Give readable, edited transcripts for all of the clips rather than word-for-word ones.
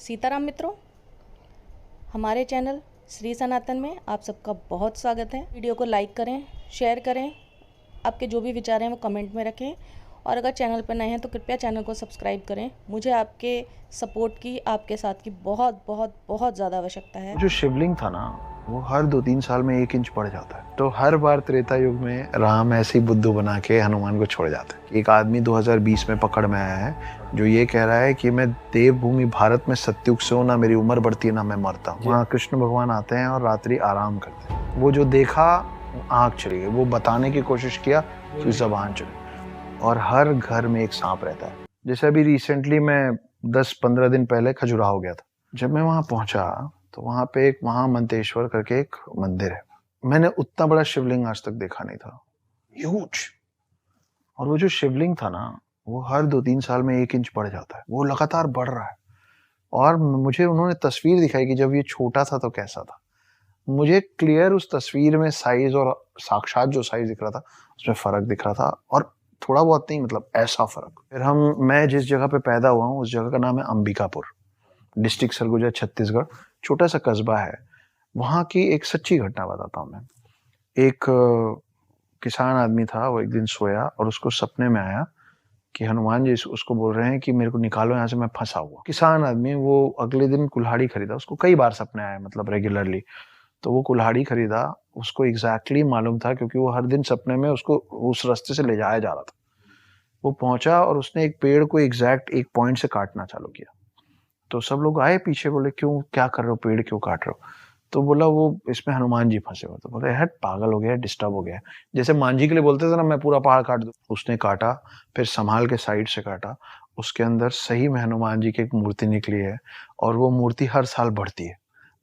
सीताराम मित्रों, हमारे चैनल श्री सनातन में आप सबका बहुत स्वागत है। वीडियो को लाइक करें, शेयर करें, आपके जो भी विचार हैं वो कमेंट में रखें और अगर चैनल पर नए हैं तो कृपया चैनल को सब्सक्राइब करें। मुझे आपके सपोर्ट की, आपके साथ की बहुत बहुत बहुत ज़्यादा आवश्यकता है। जो शिवलिंग था ना, वो हर 2-3 साल में 1 इंच बढ़ जाता है। तो हर बार त्रेता युग में राम ऐसे ही बुद्धू बना के हनुमान को छोड़ जाते हैं। एक आदमी 2020 में पकड़ में आया है जो ये कह रहा है कि मैं देवभूमि भारत में सतयुग से हूं, ना मेरी उम्र बढ़ती है ना मैं मरता हूँ। वहाँ कृष्ण भगवान आते हैं और रात्रि आराम करते हैं। वो जो देखा आंख चली गई, वो बताने की कोशिश किया तो जबान चली। और हर घर में एक सांप रहता है। जैसे अभी रिसेंटली मैं 10-15 दिन पहले खजुराहो गया था। जब मैं वहां पहुंचा तो वहां पे एक महामंतेश्वर करके एक मंदिर है। मैंने उतना बड़ा शिवलिंग आज तक देखा नहीं था, ह्यूज। और वो जो शिवलिंग था ना, वो हर 2-3 साल में 1 इंच बढ़ जाता है। वो लगातार बढ़ रहा है। और मुझे उन्होंने तस्वीर दिखाई कि जब ये छोटा था तो कैसा था। मुझे क्लियर उस तस्वीर में साइज और साक्षात जो साइज दिख रहा था उसमें फर्क दिख रहा था। और थोड़ा बहुत नहीं, मतलब ऐसा फर्क। फिर मैं जिस जगह पे पैदा हुआ हूँ उस जगह का नाम है अंबिकापुर, डिस्ट्रिक्ट सरगुजा, छत्तीसगढ़। छोटा सा कस्बा है। वहां की एक सच्ची घटना बताता हूँ मैं। एक किसान आदमी था, वो एक दिन सोया और उसको सपने में आया कि हनुमान जी उसको बोल रहे हैं कि मेरे को निकालो यहाँ से, मैं फंसा हुआ। किसान आदमी, वो अगले दिन कुल्हाड़ी खरीदा। उसको कई बार सपने आए, मतलब रेगुलरली। तो वो कुल्हाड़ी खरीदा। उसको एग्जैक्टली मालूम था क्योंकि वो हर दिन सपने में उसको उस रास्ते से ले जाया जा रहा था। वो पहुंचा और उसने एक पेड़ को एग्जैक्ट एक पॉइंट से काटना चालू किया। तो सब लोग आए पीछे, बोले क्यों, क्या कर रहे हो, पेड़ क्यों काट रहे हो? तो बोला वो इसमें हनुमान जी फंसे हुए। तो बोले हट, पागल हो गया, डिस्टर्ब हो गया। जैसे मान जी के लिए बोलते थे ना, मैं पूरा पहाड़ काट दूं। उसने काटा, फिर संभाल के साइड से काटा। उसके अंदर सही में हनुमान जी की एक मूर्ति निकली है। और वो मूर्ति हर साल बढ़ती है।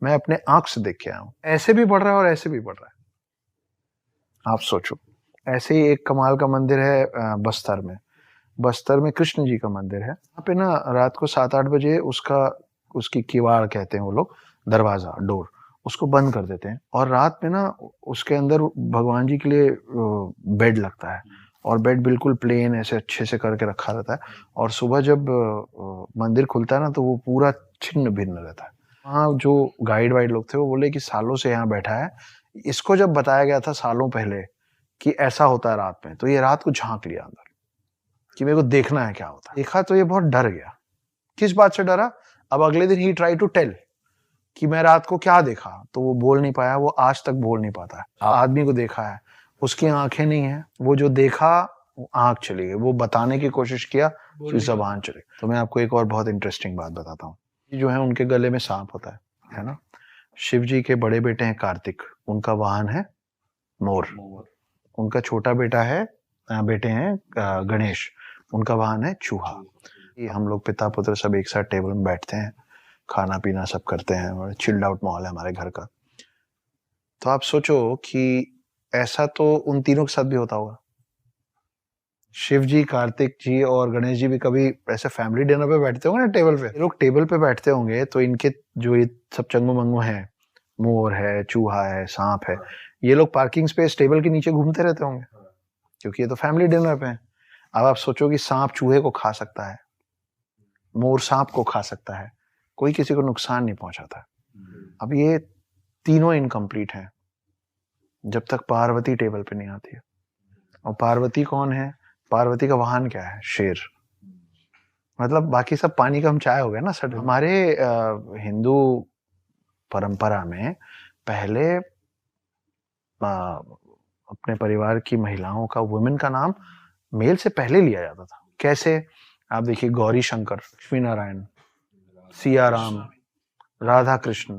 मैं अपने आंख से देख के आया हूँ। ऐसे भी बढ़ रहा है और ऐसे भी बढ़ रहा है। आप सोचो। ऐसे ही एक कमाल का मंदिर है बस्तर में। बस्तर में कृष्ण जी का मंदिर है। वहाँ पे ना रात को 7-8 बजे उसकी किवाड़ कहते हैं वो लोग, दरवाजा, डोर, उसको बंद कर देते हैं। और रात में ना उसके अंदर भगवान जी के लिए बेड लगता है। और बेड बिल्कुल प्लेन ऐसे अच्छे से करके रखा रहता है। और सुबह जब मंदिर खुलता है ना, तो वो पूरा छिन्न भिन्न रहता है। वहाँ जो गाइड वाइड लोग थे वो बोले कि सालों से यहाँ बैठा है। इसको जब बताया गया था सालों पहले कि ऐसा होता है रात में, तो ये रात को झांक लिया अंदर कि मेरे को देखना है क्या होता है। देखा तो ये बहुत डर गया। किस बात से डरा? अब अगले दिन ही ट्राई टू टेल कि मैं रात को क्या देखा, तो वो बोल नहीं पाया। वो आज तक बोल नहीं पाता है। आदमी को देखा है, उसकी आंखें नहीं है। वो जो देखा वो आंख चली गई। वो बताने की कोशिश किया, फिर जबान चली। तो मैं आपको एक और बहुत इंटरेस्टिंग बात बताता हूँ। जो है उनके गले में सांप होता है ना। शिव जी के बड़े बेटे हैं कार्तिक, उनका वाहन है मोर। उनका छोटा बेटा है बेटे हैं गणेश, उनका वाहन है चूहा। ये हम लोग पिता पुत्र सब एक साथ टेबल में बैठते हैं, खाना पीना सब करते हैं और चिल्ड आउट माहौल है हमारे घर का। तो आप सोचो कि ऐसा तो उन तीनों के साथ भी होता होगा। शिव जी, कार्तिक जी और गणेश जी भी कभी ऐसे फैमिली डिनर पे बैठते होंगे ना टेबल पे। ये लोग टेबल पे बैठते होंगे तो इनके जो ये सब चंगू मंगू हैं, मोर है, चूहा है, सांप है, ये लोग पार्किंग स्पेस टेबल के नीचे घूमते रहते होंगे क्योंकि ये तो फैमिली डिनर पे है। अब आप सोचो कि सांप चूहे को खा सकता है, मोर सांप को खा सकता है, कोई किसी को नुकसान नहीं पहुंचाता। अब ये तीनों इनकम्प्लीट हैं जब तक पार्वती टेबल पे नहीं आती है। और पार्वती कौन है? पार्वती का वाहन क्या है? शेर। मतलब बाकी सब पानी का हम चाय हो गए ना सर। हमारे हिंदू परंपरा में पहले अपने परिवार की महिलाओं का, वुमेन का नाम मेल से पहले लिया जाता था। कैसे? आप देखिए, गौरी शंकर, लक्ष्मी नारायण, सिया राम, राधा कृष्ण,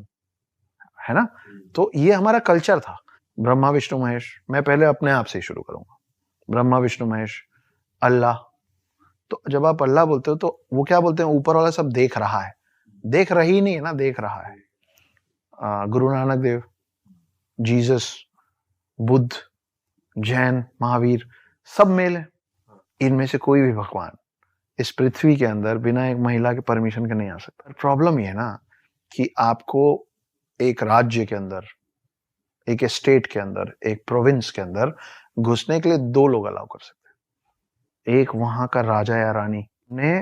है ना। तो ये हमारा कल्चर था। ब्रह्मा विष्णु महेश, मैं पहले अपने आप से ही शुरू करूंगा। ब्रह्मा विष्णु महेश, अल्लाह। तो जब आप अल्लाह बोलते हो तो वो क्या बोलते हैं? ऊपर वाला सब देख रहा है। देख रही नहीं है ना, देख रहा है। गुरु नानक देव, जीसस, बुद्ध, जैन, महावीर, सब मेल है। इनमें से कोई भी भगवान इस पृथ्वी के अंदर बिना एक महिला के परमिशन के नहीं आ सकता। प्रॉब्लम ये है ना कि आपको एक राज्य के अंदर, एक स्टेट के अंदर, एक प्रोविंस के अंदर घुसने के लिए 2 लोग अलाउ कर सकते हैं। एक वहां का राजा या रानी ने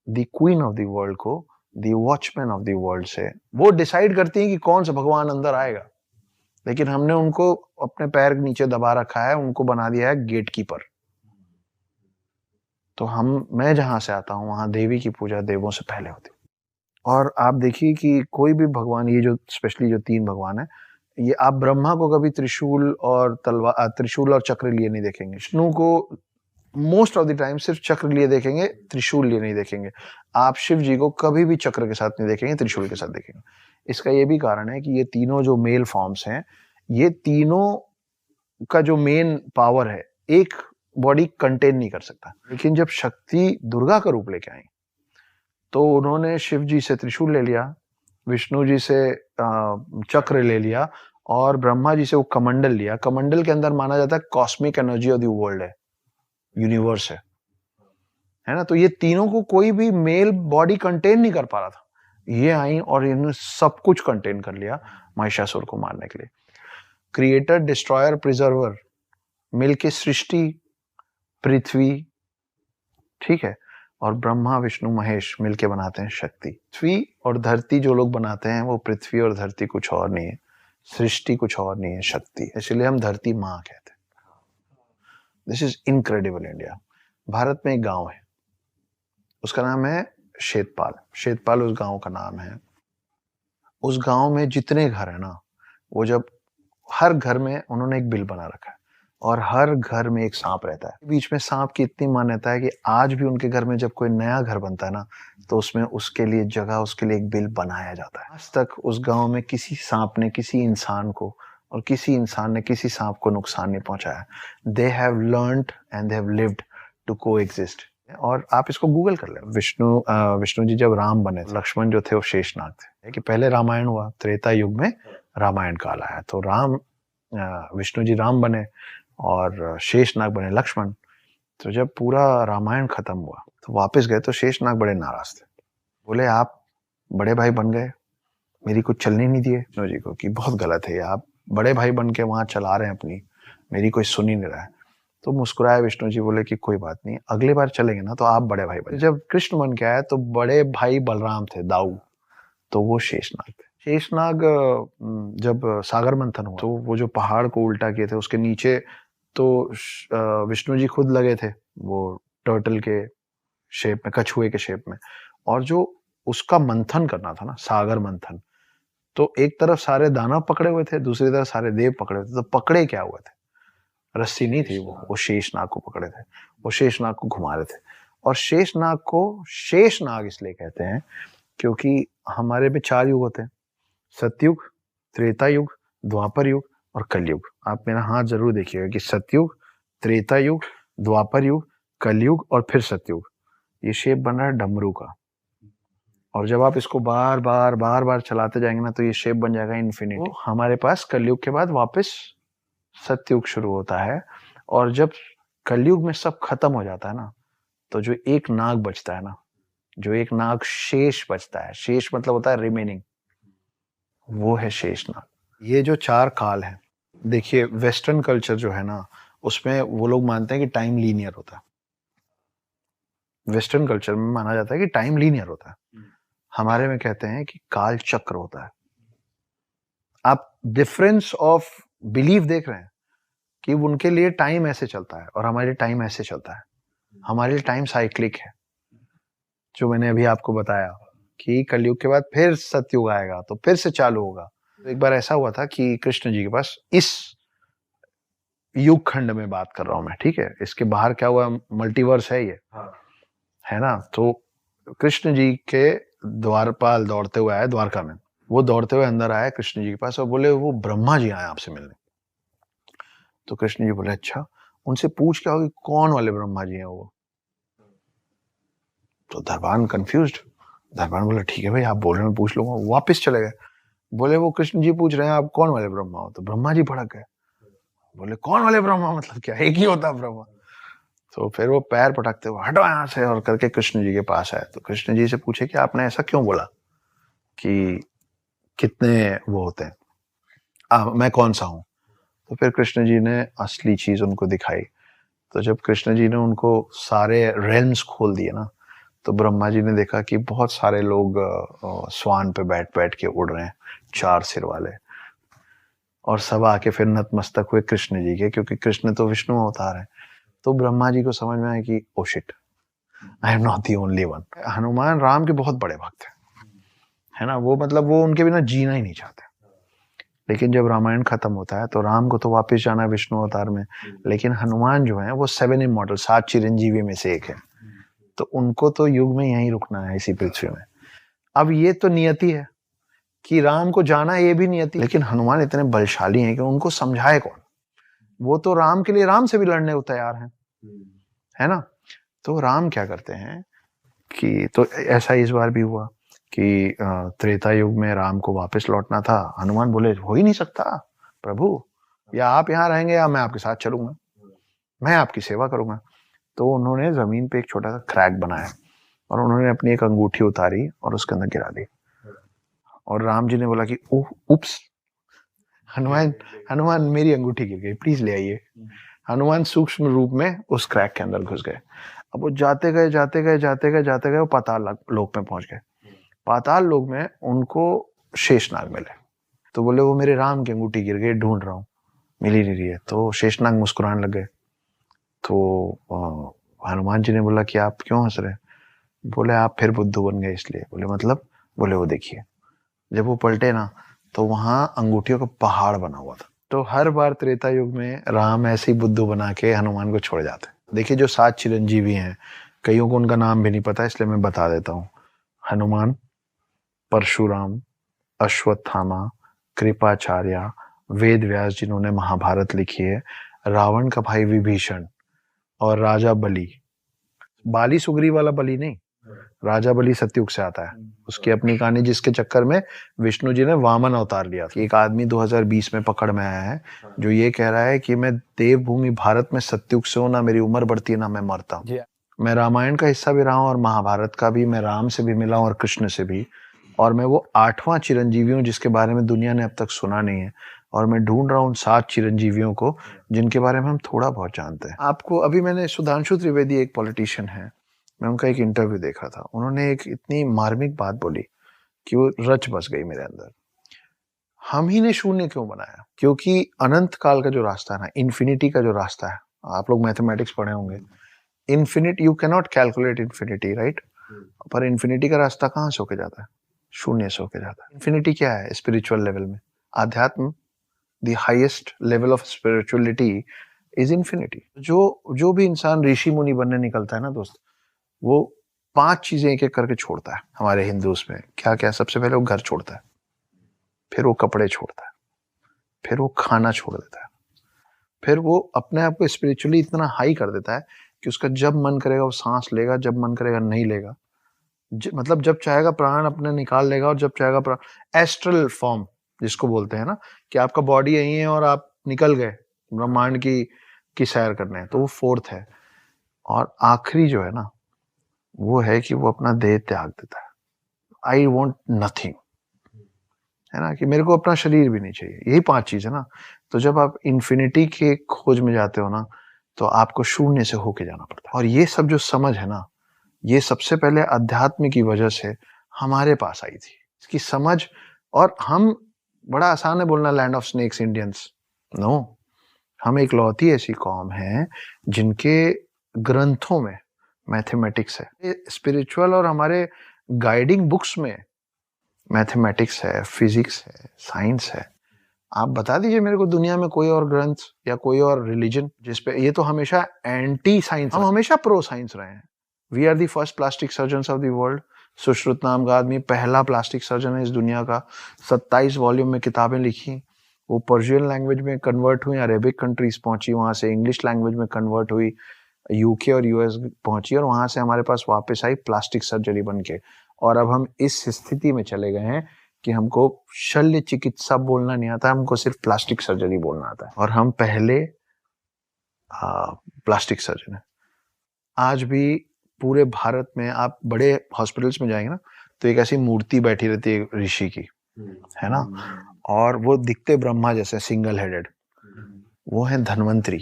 the queen of the world को दी वॉचमैन ऑफ द वर्ल्ड से, वो डिसाइड करती हैं कि कौन सा भगवान अंदर आएगा, लेकिन हमने उनको अपने पैर के नीचे दबा रखा है, उनको बना दिया है गेट कीपर। तो मैं जहां से आता हूं वहां देवी की पूजा देवों से पहले होती। और आप देखिए कि कोई भी भगवान, ये जो स्पेशली जो 3 भगवान है, ये आप ब्रह्मा को कभी त्रिशूल और चक्र लिए नहीं देखेंगे। विष्णु को मोस्ट ऑफ द टाइम सिर्फ चक्र लिए देखेंगे, त्रिशूल लिए नहीं देखेंगे। आप शिव जी को कभी भी चक्र के साथ नहीं देखेंगे, त्रिशूल के साथ देखेंगे। इसका ये भी कारण है कि ये तीनों जो मेल फॉर्म्स हैं, ये तीनों का जो मेन पावर है, एक बॉडी कंटेन नहीं कर सकता। लेकिन जब शक्ति दुर्गा का रूप लेके आई, तो उन्होंने शिव जी से त्रिशूल ले लिया, विष्णु जी से चक्र ले लिया, और ब्रह्मा जी से वो कमंडल लिया। कमंडल के अंदर माना जाता है cosmic energy of the world है, यूनिवर्स है ना। तो ये तीनों को कोई भी मेल बॉडी कंटेन नहीं कर पा रहा था, ये आई और इन्होंने सब कुछ कंटेन कर लिया महिषासुर को मारने के लिए। क्रिएटर, डिस्ट्रॉयर, प्रिजर्वर मिलके सृष्टि, पृथ्वी, ठीक है, और ब्रह्मा विष्णु महेश मिलके बनाते हैं शक्ति। पृथ्वी और धरती जो लोग बनाते हैं, वो पृथ्वी और धरती कुछ और नहीं है, सृष्टि कुछ और नहीं है, शक्ति। इसलिए हम धरती माँ कहते हैं। This is incredible India. Bharat में एक गांव है, उसका नाम है शेतपाल। शेतपाल उस गांव का नाम है। उस गांव में जितने घर है ना, वो जब हर घर में उन्होंने एक बिल बना रखा है, और हर घर में एक सांप रहता है। बीच में सांप की इतनी मान्यता है कि आज भी उनके घर में जब कोई नया घर बनता है ना, तो उसमें उसके लिए जगह, उसके लिए एक बिल बनाया जाता है। आज तक उस गांव में किसी सांप ने किसी इंसान को, और किसी इंसान ने किसी सांप को नुकसान नहीं पहुंचाया। They have learned and they have lived to coexist. और आप इसको गूगल कर ले। विष्णु जी जब राम बने, लक्ष्मण जो थे वो शेषनाग थे। कि पहले रामायण हुआ, त्रेता युग में रामायण काल आया, तो विष्णु जी राम बने और शेषनाग बने लक्ष्मण। तो जब पूरा रामायण खत्म हुआ तो वापस गए, तो शेषनाग बड़े नाराज थे। बोले, आप बड़े भाई बन गए, मेरी कुछ चलने नहीं दिए। विष्णु जी को कि बहुत गलत है, आप बड़े भाई बन के वहां चला रहे हैं अपनी, मेरी कोई सुन ही नहीं रहा है। तो मुस्कुराए विष्णु जी, बोले कि कोई बात नहीं, अगली बार चलेंगे ना तो आप बड़े भाई बने। जब कृष्ण बन के आया तो बड़े भाई बलराम थे, दाऊ, तो वो शेषनाग थे। शेषनाग जब सागर मंथन हुआ, तो वो जो पहाड़ को उल्टा किए थे, उसके नीचे तो विष्णु जी खुद लगे थे, वो टर्टल के शेप में, कछुए के शेप में। और जो उसका मंथन करना था ना, सागर मंथन, तो एक तरफ सारे दानव पकड़े हुए थे, दूसरी तरफ सारे देव पकड़े हुए थे। तो पकड़े क्या हुए थे, रस्सी नहीं थी, वो शेषनाग को पकड़े थे, वो शेषनाग को घुमा रहे थे। और शेषनाग को शेषनाग इसलिए कहते हैं क्योंकि हमारे में 4 युग होते हैं, सतयुग, त्रेता युग, द्वापर युग और कलयुग। आप मेरा हाथ जरूर देखिएगा कि सतयुग, त्रेता युग, द्वापर युग, कलयुग और फिर सतयुग। ये शेप बन रहा है डमरू का, और जब आप इसको बार बार चलाते जाएंगे ना, तो ये शेप बन जाएगा इन्फिनिटी। तो हमारे पास कलयुग के बाद वापस सतयुग शुरू होता है, और जब कलयुग में सब खत्म हो जाता है ना, तो जो एक नाग बचता है ना, जो एक नाग शेष बचता है, शेष मतलब होता है रिमेनिंग, वो है शेषनाग। ये जो 4 काल है, देखिए वेस्टर्न कल्चर जो है ना, उसमें वो लोग मानते हैं कि टाइम लीनियर होता है। वेस्टर्न कल्चर में माना जाता है कि टाइम लीनियर होता है, हमारे में कहते हैं कि काल चक्र होता है। आप डिफरेंस ऑफ बिलीफ देख रहे हैं कि उनके लिए टाइम ऐसे चलता है और हमारे लिए टाइम ऐसे चलता है। हमारे लिए टाइम साइक्लिक है, जो मैंने अभी आपको बताया कि कलयुग के बाद फिर सतयुग आएगा, तो फिर से चालू होगा। तो एक बार ऐसा हुआ था कि कृष्ण जी के पास, इस युग खंड में बात कर रहा हूं मैं, ठीक है, इसके बाहर क्या हुआ, मल्टीवर्स है ये, है ना। तो कृष्ण जी के द्वारपाल दौड़ते हुए आए द्वारका में, वो दौड़ते हुए अंदर आए कृष्ण जी के पास और बोले, वो ब्रह्मा जी आए आपसे मिलने। तो कृष्ण जी बोले, अच्छा, उनसे पूछ क्या होगी, कौन वाले ब्रह्मा जी हैं वो। तो दरबान कंफ्यूज्ड, दरबान बोला, ठीक है भाई, आप बोल रहे हैं, पूछ लूंगा। वापस चले गए, बोले, वो कृष्ण जी पूछ रहे हैं आप कौन वाले ब्रह्मा हो। तो ब्रह्मा जी भड़क गए, बोले, कौन वाले ब्रह्मा मतलब क्या, एक ही होता ब्रह्मा। तो फिर वो पैर पटकते हुए, हटो यहाँ से, और करके कृष्ण जी के पास आए। तो कृष्ण जी से पूछे कि आपने ऐसा क्यों बोला कि कितने वो होते हैं, मैं कौन सा हूं। तो फिर कृष्ण जी ने असली चीज उनको दिखाई। तो जब कृष्ण जी ने उनको सारे रेल्म्स खोल दिए ना, तो ब्रह्मा जी ने देखा कि बहुत सारे लोग स्वान पे बैठ बैठ के उड़ रहे हैं, 4 सिर वाले, और सब आके फिर नतमस्तक हुए कृष्ण जी के, क्योंकि कृष्ण तो विष्णु अवतार है। तो ब्रह्मा जी को समझ में आया कि oh shit, I am not the only one. Hanuman Ram के बहुत बड़े भक्त है ना, वो मतलब वो उनके बिना जीना ही नहीं चाहते। लेकिन जब रामायण खत्म होता है तो राम को तो वापस जाना है विष्णु अवतार में, लेकिन हनुमान जो है वो 7 इमॉर्टल, 7 चिरंजीवी में से एक है, तो उनको तो युग में यहीं रुकना है इसी पृथ्वी में। अब ये तो नियति है कि राम को जाना, ये भी नियति, लेकिन हनुमान इतने बलशाली हैं कि उनको समझाए कौन। वो तो राम के लिए राम से भी लड़ने को तैयार हैं, है ना। तो राम क्या करते हैं कि, तो ऐसा इस बार भी हुआ कि त्रेता युग में राम को वापस लौटना था। हनुमान बोले हो ही नहीं सकता प्रभु, या आप यहाँ रहेंगे या मैं आपके साथ चलूंगा, मैं आपकी सेवा करूंगा। तो उन्होंने जमीन पे एक छोटा सा क्रैक बनाया और उन्होंने अपनी एक अंगूठी उतारी और उसके अंदर गिरा दी। और राम जी ने बोला कि ओह उप्स, हनुमान मेरी अंगूठी गिर गई, प्लीज ले आइए। हनुमान सूक्ष्म रूप में उस क्रैक के अंदर घुस गए। अब वो जाते गए वो पाताल लोक में पहुंच गए। पाताल लोक में उनको शेषनाग मिले, तो बोले वो मेरे राम की अंगूठी गिर गई, ढूंढ रहा हूँ, मिल ही नहीं रही है। तो शेषनाग मुस्कुराने लग गए। तो हनुमान जी ने बोला कि आप क्यों हंस रहे? बोले आप फिर बुद्धू बन गए इसलिए। बोले मतलब? बोले वो देखिए, जब वो पलटे ना तो वहां अंगूठियों का पहाड़ बना हुआ था। तो हर बार त्रेता युग में राम ऐसे ही बुद्धू बना के हनुमान को छोड़ जाते। देखिए जो 7 चिरंजीवी हैं, कईयों को उनका नाम भी नहीं पता, इसलिए मैं बता देता हूँ। हनुमान, परशुराम, अश्वत्थामा, कृपाचार्य, वेद व्यास जिन्होंने महाभारत लिखी है, रावण का भाई विभीषण, और राजा बलि। बाली सुग्रीव वाला बलि नहीं, राजा बलि सतयुग से आता है, उसकी अपनी कहानी, जिसके चक्कर में विष्णु जी ने वामन अवतार लिया था। एक आदमी 2020 में पकड़ में आया है जो ये कह रहा है कि मैं देवभूमि भारत में सतयुग से हूं, ना मेरी उम्र बढ़ती है ना मैं मरता हूँ। मैं रामायण का हिस्सा भी रहा हूँ और महाभारत का भी, मैं राम से भी मिला हूँ और कृष्ण से भी, और मैं वो 8वां चिरंजीवी हूँ जिसके बारे में दुनिया ने अब तक सुना नहीं है, और मैं ढूंढ रहा हूँ 7 चिरंजीवियों को जिनके बारे में हम थोड़ा बहुत जानते हैं। आपको अभी मैंने सुधांशु त्रिवेदी, एक पॉलिटिशियन है, मैं उनका एक इंटरव्यू देखा था, उन्होंने एक इतनी मार्मिक बात बोली कि वो रच बस गई मेरे अंदर। हम ही ने शून्य क्यों बनाया? क्योंकि अनंत काल का जो रास्ता है ना, इन्फिनिटी का जो रास्ता है, आप लोग मैथमेटिक्स पढ़े होंगे, infinity, you can not calculate infinity, right? पर इन्फिनिटी का रास्ता कहाँ से होके जाता है? शून्य से होके जाता है। इन्फिनिटी क्या है स्पिरिचुअल लेवल में? आध्यात्म, the highest level of spirituality is infinity. जो भी इंसान ऋषि मुनि बनने निकलता है ना दोस्त, वो 5 चीजें एक एक करके छोड़ता है। हमारे हिंदूज में क्या क्या? सबसे पहले वो घर छोड़ता है, फिर वो कपड़े छोड़ता है, फिर वो खाना छोड़ देता है, फिर वो अपने आप को स्पिरिचुअली इतना हाई कर देता है कि उसका जब मन करेगा वो सांस लेगा, जब मन करेगा नहीं लेगा, मतलब जब चाहेगा प्राण अपने निकाल लेगा और जब चाहेगा प्राण, एस्ट्रल फॉर्म जिसको बोलते हैं ना, कि आपका बॉडी यही है और आप निकल गए ब्रह्मांड की सैर करने, तो वो 4th है। और आखिरी जो है ना, वो है कि वो अपना देह त्याग देता है। आई वॉन्ट नथिंग, है ना, कि मेरे को अपना शरीर भी नहीं चाहिए। यही 5 चीज है ना। तो जब आप इन्फिनिटी के खोज में जाते हो ना, तो आपको शून्य से होके जाना पड़ता है। और ये सब जो समझ है ना, ये सबसे पहले अध्यात्म की वजह से हमारे पास आई थी, इसकी समझ। और हम, बड़ा आसान है बोलना land of snakes Indians, no, हम एक लौती ऐसी कौम है जिनके ग्रंथों में मैथमेटिक्स है। स्पिरिचुअल और हमारे गाइडिंग बुक्स में मैथमेटिक्स है, फिजिक्स है, साइंस है। आप बता दीजिए मेरे को दुनिया में कोई और ग्रंथ या कोई और रिलीजन जिसपे, ये तो हमेशा एंटी साइंस, हम हमेशा प्रो साइंस रहे हैं। We are the first plastic surgeons of the world. Sushruta नाम का आदमी पहला प्लास्टिक सर्जन है इस दुनिया का। 27 वॉल्यूम में किताबें लिखी, वो पर्शियन लैंग्वेज में कन्वर्ट हुई, अरेबिक कंट्रीज पहुंची, वहां से इंग्लिश लैंग्वेज में कन्वर्ट हुई, यूके और यूएस पहुंची, और वहां से हमारे पास वापस आई प्लास्टिक सर्जरी बन के। और अब हम इस स्थिति में चले गए हैं कि हमको शल्य चिकित्सा बोलना नहीं आता, हमको सिर्फ प्लास्टिक सर्जरी बोलना आता है, और हम पहले प्लास्टिक सर्जन है। आज भी पूरे भारत में आप बड़े हॉस्पिटल्स में जाएंगे ना, तो एक ऐसी मूर्ति बैठी रहती है ऋषि की, है ना, और वो दिखते ब्रह्मा जैसे, सिंगल हेडेड, वो है Dhanvantari.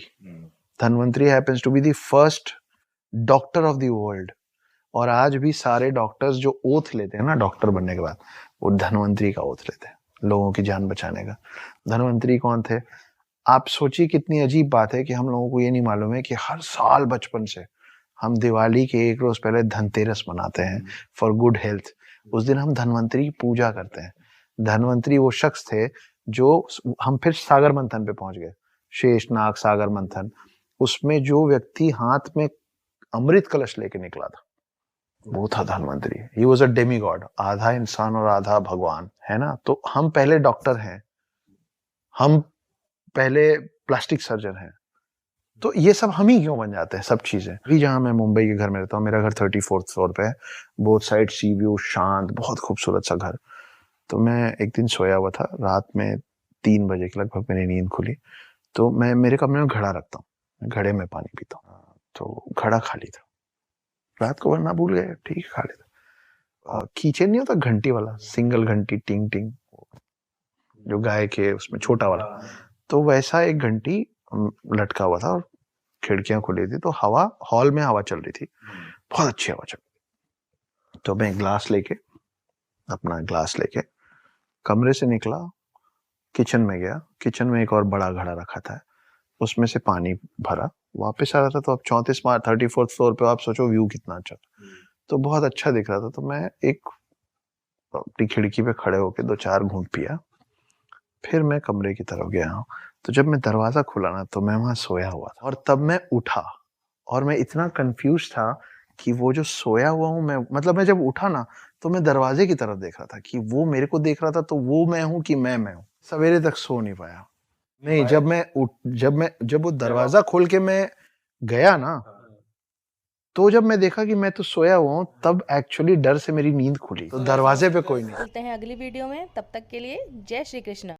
Dhanvantari happens to be the first doctor of the world, और आज भी सारे डॉक्टर्स जो ओथ लेते हैं ना डॉक्टर बनने के बाद, वो धन्वंतरी का ओथ लेते हैं, लोगों की जान बचाने का। धन्वंतरी कौन थे? आप सोचिए कितनी अजीब बात है कि हम लोगों को ये नहीं मालूम है कि हर साल बचपन से हम दिवाली के एक रोज पहले धनतेरस मनाते हैं फॉर गुड हेल्थ। उस दिन हम धन्वंतरी पूजा करते हैं। धन्वंतरी वो शख्स थे जो, हम फिर सागर मंथन पे पहुंच गए, शेषनाग सागर मंथन। उसमें जो व्यक्ति हाथ में अमृत कलश लेके निकला था वो था Dhanvantari. He was a Demi God, आधा इंसान और आधा भगवान, है ना। तो हम पहले डॉक्टर हैं, हम पहले प्लास्टिक सर्जन हैं, तो ये सब हम ही क्यों बन जाते हैं सब चीजें। अभी जहाँ मैं मुंबई के घर में रहता हूँ, मेरा घर 34th फ्लोर पे है, बोथ साइड सी व्यू, शांत, बहुत खूबसूरत सा घर। तो मैं एक दिन सोया हुआ था, रात में 3 बजे के लगभग मेरी नींद खुली। तो मैं मेरे कमरे में घड़ा रखता हूँ, घड़े में पानी पीता हूँ, तो घड़ा खाली था। रात को भरना भूल गए, ठीक है खाली था। कीचेन नहीं होता घंटी वाला, सिंगल घंटी, टिंग टिंग, जो गाय के उसमें छोटा वाला, तो वैसा एक घंटी लटका हुआ था और खिड़कियां खुली थी, तो हवा, हॉल में हवा चल रही थी, बहुत अच्छी हवा चल रही। तो मैं अपना ग्लास लेके कमरे से निकला, किचन में गया। किचन में एक और बड़ा घड़ा रखा था, उसमें से पानी भरा, वापस आ रहा था। तो अब 34th फ्लोर पे, आप सोचो व्यू कितना अच्छा था, तो बहुत अच्छा दिख रहा था। तो मैं एक अपनी खिड़की पे खड़े होके 2-4 घूंट पिया, फिर मैं कमरे की तरफ गया। तो जब मैं दरवाजा खुला ना, तो मैं वहां सोया हुआ था, और तब मैं उठा और मैं इतना कंफ्यूज था कि वो जो सोया हुआ हूं मैं, मतलब मैं जब उठा ना, तो मैं दरवाजे की तरफ देख रहा था कि वो मेरे को देख रहा था, तो वो मैं हूं कि मैं हूं। सवेरे तक सो नहीं पाया। नहीं, जब वो दरवाजा खोल के मैं गया ना, तो जब मैं देखा कि मैं तो सोया हुआ हूँ, तब एक्चुअली डर से मेरी नींद खुली। तो दरवाजे पे कोई नहीं। मिलते हैं अगली वीडियो में, तब तक के लिए जय श्री कृष्ण।